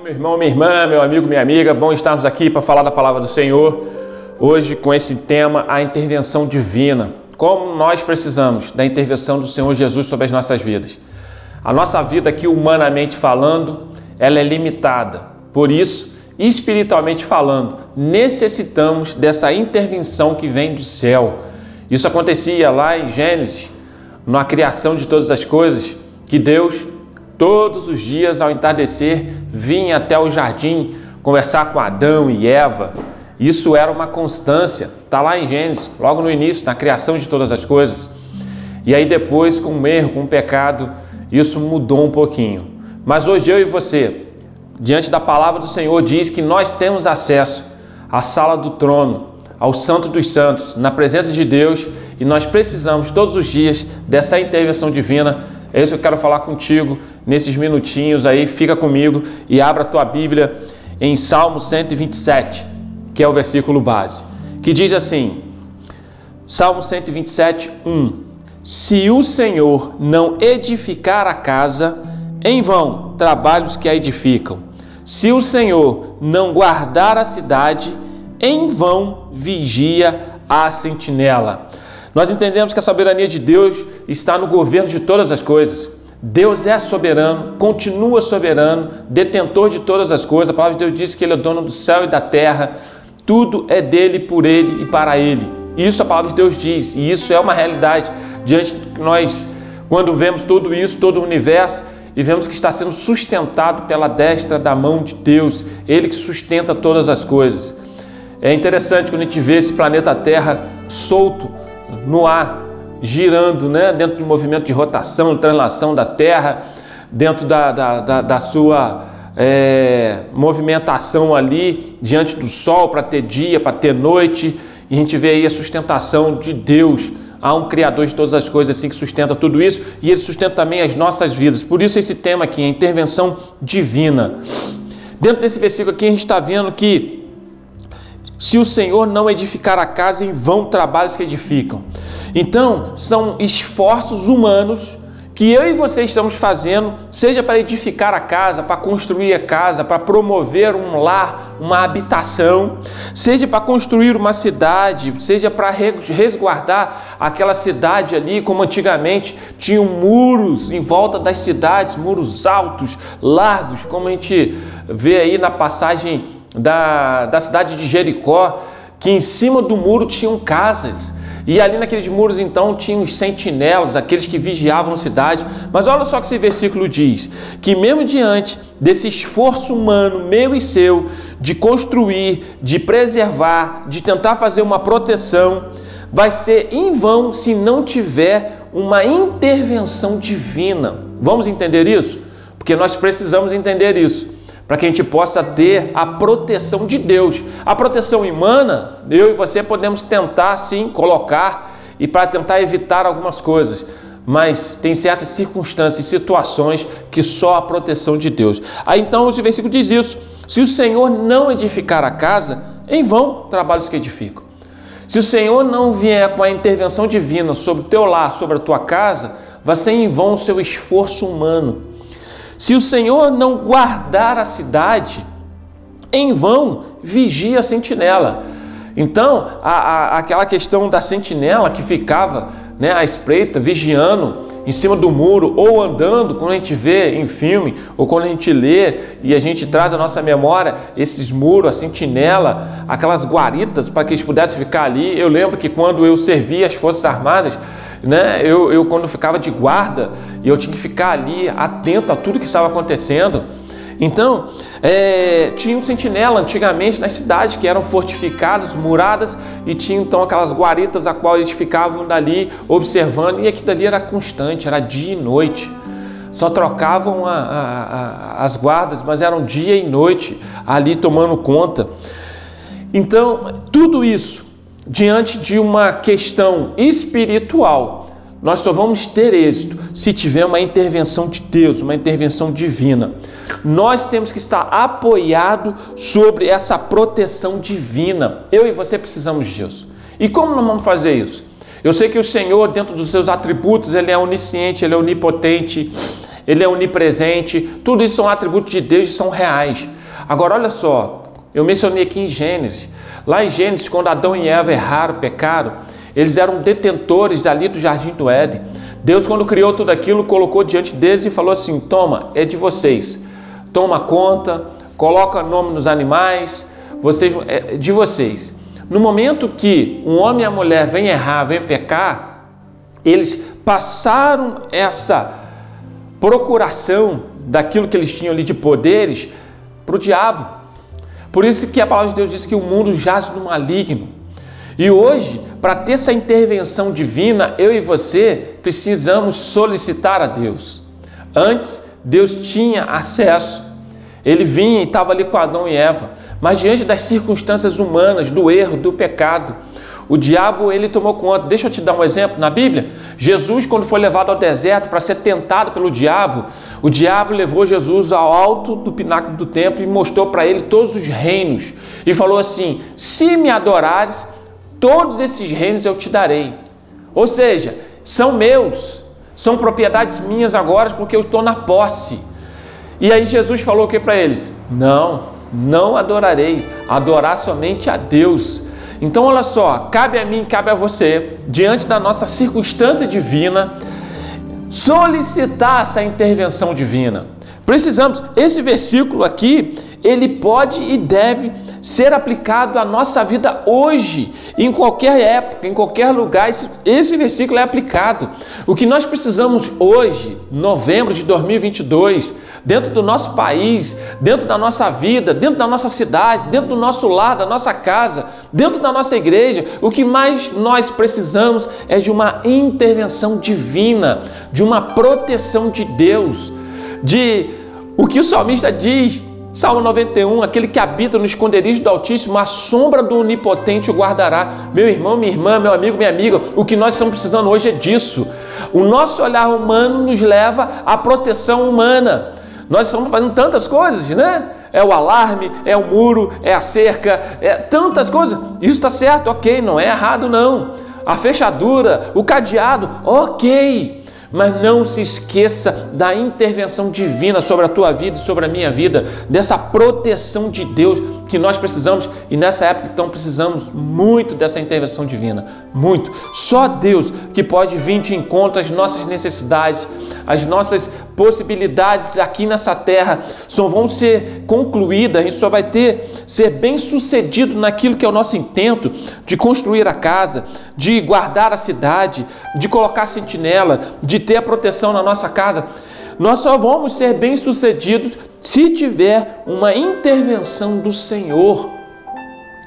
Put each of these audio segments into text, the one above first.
meu irmão, minha irmã, meu amigo, minha amiga, bom estarmos aqui para falar da palavra do Senhor, hoje com esse tema, a intervenção divina. Como nós precisamos da intervenção do Senhor Jesus sobre as nossas vidas. A nossa vida aqui, humanamente falando, ela é limitada. Por isso, espiritualmente falando, necessitamos dessa intervenção que vem do céu. Isso acontecia lá em Gênesis, na criação de todas as coisas, que Deus, todos os dias, ao entardecer, vinha até o jardim conversar com Adão e Eva. Isso era uma constância, está lá em Gênesis, logo no início, na criação de todas as coisas. E aí depois, com o erro, com o pecado, isso mudou um pouquinho. Mas hoje eu e você, diante da palavra do Senhor, diz que nós temos acesso à sala do trono, ao Santo dos Santos, na presença de Deus, e nós precisamos todos os dias dessa intervenção divina. É isso que eu quero falar contigo nesses minutinhos aí. Fica comigo e abra a tua Bíblia em Salmo 127, que é o versículo base, que diz assim, Salmo 127, 1: Se o Senhor não edificar a casa, em vão trabalhos que a edificam. Se o Senhor não guardar a cidade, em vão vigia a sentinela. Nós entendemos que a soberania de Deus está no governo de todas as coisas. Deus é soberano, continua soberano, detentor de todas as coisas. A palavra de Deus diz que Ele é dono do céu e da terra. Tudo é dele, por Ele e para Ele. Isso a palavra de Deus diz, e isso é uma realidade diante de nós, quando vemos tudo isso, todo o universo, e vemos que está sendo sustentado pela destra da mão de Deus, Ele que sustenta todas as coisas. É interessante quando a gente vê esse planeta Terra solto no ar, girando, né? Dentro de um movimento de rotação, de translação da Terra, dentro da sua movimentação ali, diante do Sol, para ter dia, para ter noite, e a gente vê aí a sustentação de Deus. Há um Criador de todas as coisas assim que sustenta tudo isso, e Ele sustenta também as nossas vidas. Por isso esse tema aqui, a intervenção divina. Dentro desse versículo aqui a gente está vendo que se o Senhor não edificar a casa, em vão trabalhos que edificam. Então, são esforços humanos que eu e você estamos fazendo, seja para edificar a casa, para construir a casa, para promover um lar, uma habitação, seja para construir uma cidade, seja para resguardar aquela cidade ali, como antigamente tinham muros em volta das cidades, muros altos, largos, como a gente vê aí na passagem da cidade de Jericó, que em cima do muro tinham casas, e ali naqueles muros então tinham os sentinelas, aqueles que vigiavam a cidade. Mas olha só que esse versículo diz, que mesmo diante desse esforço humano, meu e seu, de construir, de preservar, de tentar fazer uma proteção, vai ser em vão se não tiver uma intervenção divina. Vamos entender isso? Porque nós precisamos entender isso, para que a gente possa ter a proteção de Deus. A proteção humana, eu e você podemos tentar sim colocar e para tentar evitar algumas coisas, mas tem certas circunstâncias e situações que só a proteção de Deus. Aí então esse versículo diz isso: se o Senhor não edificar a casa, em vão trabalhos que edificam. Se o Senhor não vier com a intervenção divina sobre o teu lar, sobre a tua casa, vai ser em vão o seu esforço humano. Se o Senhor não guardar a cidade, em vão vigia a sentinela. Então, aquela questão da sentinela que ficava, né, à espreita, vigiando em cima do muro, ou andando, quando a gente vê em filme, ou quando a gente lê e a gente traz à nossa memória esses muros, a sentinela, aquelas guaritas para que eles pudessem ficar ali. Eu lembro que quando eu servia as Forças Armadas, né, eu quando ficava de guarda, e eu tinha que ficar ali atento a tudo que estava acontecendo. Então, tinha um sentinela antigamente nas cidades que eram fortificadas, muradas, e tinha então aquelas guaritas a qual eles ficavam dali observando, e aquilo dali era constante, era dia e noite. Só trocavam as guardas, mas eram dia e noite ali tomando conta. Então, tudo isso diante de uma questão espiritual, nós só vamos ter êxito se tiver uma intervenção de Deus, uma intervenção divina. Nós temos que estar apoiados sobre essa proteção divina. Eu e você precisamos disso. E como nós vamos fazer isso? Eu sei que o Senhor, dentro dos seus atributos, Ele é onisciente, Ele é onipotente, Ele é onipresente. Tudo isso são atributos de Deus e são reais. Agora, olha só, eu mencionei aqui em Gênesis. Lá em Gênesis, quando Adão e Eva erraram, pecaram, eles eram detentores dali do Jardim do Éden. Deus, quando criou tudo aquilo, colocou diante deles e falou assim: toma, é de vocês. Toma conta, coloca nome nos animais, é de vocês. No momento que um homem e a mulher vêm errar, vêm pecar, eles passaram essa procuração daquilo que eles tinham ali de poderes para o diabo. Por isso que a palavra de Deus diz que o mundo jaz no maligno. E hoje, para ter essa intervenção divina, eu e você precisamos solicitar a Deus. Antes, Deus tinha acesso. Ele vinha e estava ali com Adão e Eva. Mas diante das circunstâncias humanas, do erro, do pecado, o diabo, ele tomou conta. Deixa eu te dar um exemplo na Bíblia. Jesus, quando foi levado ao deserto para ser tentado pelo diabo, o diabo levou Jesus ao alto do pináculo do templo e mostrou para ele todos os reinos. E falou assim: se me adorares, todos esses reinos eu te darei. Ou seja, são meus, são propriedades minhas agora porque eu estou na posse. E aí Jesus falou o que para eles? Não adorarei, adorar somente a Deus. Então olha só, cabe a mim, cabe a você, diante da nossa circunstância divina, solicitar essa intervenção divina. Precisamos, esse versículo aqui, ele pode e deve ser aplicado à nossa vida hoje, em qualquer época, em qualquer lugar. Esse versículo é aplicado. O que nós precisamos hoje, novembro de 2022, dentro do nosso país, dentro da nossa vida, dentro da nossa cidade, dentro do nosso lar, da nossa casa, dentro da nossa igreja, o que mais nós precisamos é de uma intervenção divina, de uma proteção de Deus, de o que o salmista diz, Salmo 91, aquele que habita no esconderijo do Altíssimo, a sombra do Onipotente o guardará. Meu irmão, minha irmã, meu amigo, minha amiga, o que nós estamos precisando hoje é disso. O nosso olhar humano nos leva à proteção humana. Nós estamos fazendo tantas coisas, né? É o alarme, é o muro, é a cerca, é tantas coisas. Isso está certo, ok, não é errado não. A fechadura, o cadeado, ok. Mas não se esqueça da intervenção divina sobre a tua vida e sobre a minha vida, dessa proteção de Deus que nós precisamos, e nessa época então precisamos muito dessa intervenção divina, muito. Só Deus que pode vir de encontro às nossas necessidades, as nossas possibilidades aqui nessa terra só vão ser concluídas, a gente só vai ser bem sucedido naquilo que é o nosso intento de construir a casa, de guardar a cidade, de colocar sentinela, de ter a proteção na nossa casa. Nós só vamos ser bem sucedidos se tiver uma intervenção do Senhor,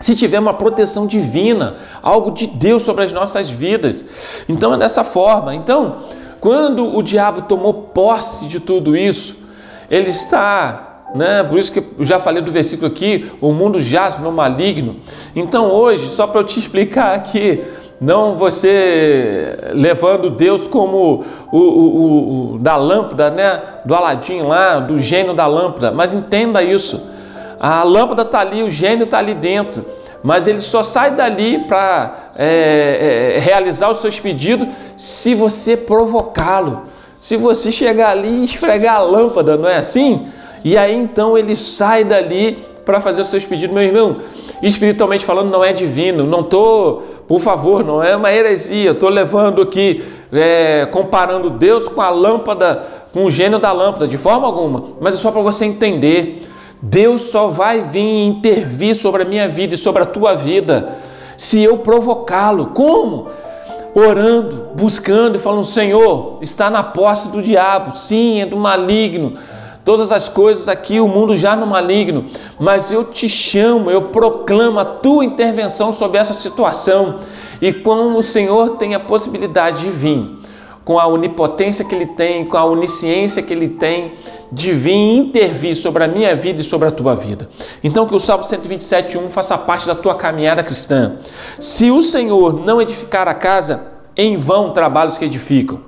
se tiver uma proteção divina, algo de Deus sobre as nossas vidas. Então é dessa forma. Então, quando o diabo tomou posse de tudo isso, ele está, né? Por isso que eu já falei do versículo aqui, o mundo jaz no maligno. Então hoje, só para eu te explicar aqui, não você levando Deus como o da lâmpada, né? Do Aladim lá, do gênio da lâmpada, mas entenda isso, a lâmpada está ali, o gênio está ali dentro, mas ele só sai dali para realizar os seus pedidos se você provocá-lo, se você chegar ali e esfregar a lâmpada, não é assim? E aí então ele sai dali para fazer os seus pedidos. Meu irmão, espiritualmente falando, não é divino, não estou, por favor, não é uma heresia, estou levando aqui, comparando Deus com a lâmpada, com o gênio da lâmpada, de forma alguma, mas é só para você entender. Deus só vai vir intervir sobre a minha vida e sobre a tua vida se eu provocá-lo. Como? Orando, buscando e falando: Senhor, está na posse do diabo, sim, é do maligno. Todas as coisas aqui, o mundo já no maligno, mas eu te chamo, eu proclamo a tua intervenção sobre essa situação. E como o Senhor tem a possibilidade de vir, com a onipotência que Ele tem, com a onisciência que Ele tem, de vir intervir sobre a minha vida e sobre a tua vida. Então que o Salmo 127:1 faça parte da tua caminhada cristã. Se o Senhor não edificar a casa, em vão trabalham os que edificam.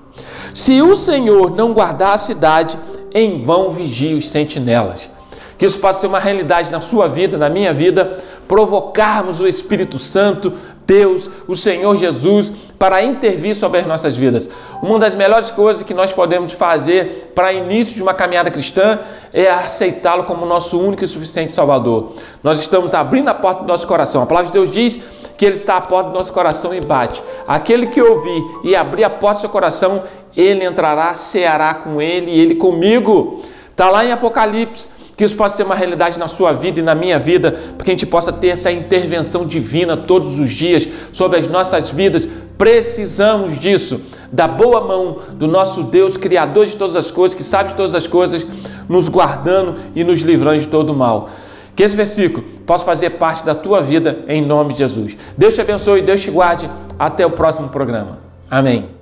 Se o Senhor não guardar a cidade, em vão vigiam os sentinelas. Que isso possa ser uma realidade na sua vida, na minha vida, provocarmos o Espírito Santo Deus, o Senhor Jesus, para intervir sobre as nossas vidas. Uma das melhores coisas que nós podemos fazer para início de uma caminhada cristã é aceitá-lo como nosso único e suficiente Salvador. Nós estamos abrindo a porta do nosso coração. A palavra de Deus diz que Ele está à porta do nosso coração e bate. Aquele que ouvir e abrir a porta do seu coração, ele entrará, ceará com ele e ele comigo. Está lá em Apocalipse. Que isso possa ser uma realidade na sua vida e na minha vida, para que a gente possa ter essa intervenção divina todos os dias sobre as nossas vidas. Precisamos disso, da boa mão do nosso Deus, Criador de todas as coisas, que sabe de todas as coisas, nos guardando e nos livrando de todo o mal. Que esse versículo possa fazer parte da tua vida, em nome de Jesus. Deus te abençoe, Deus te guarde. Até o próximo programa. Amém.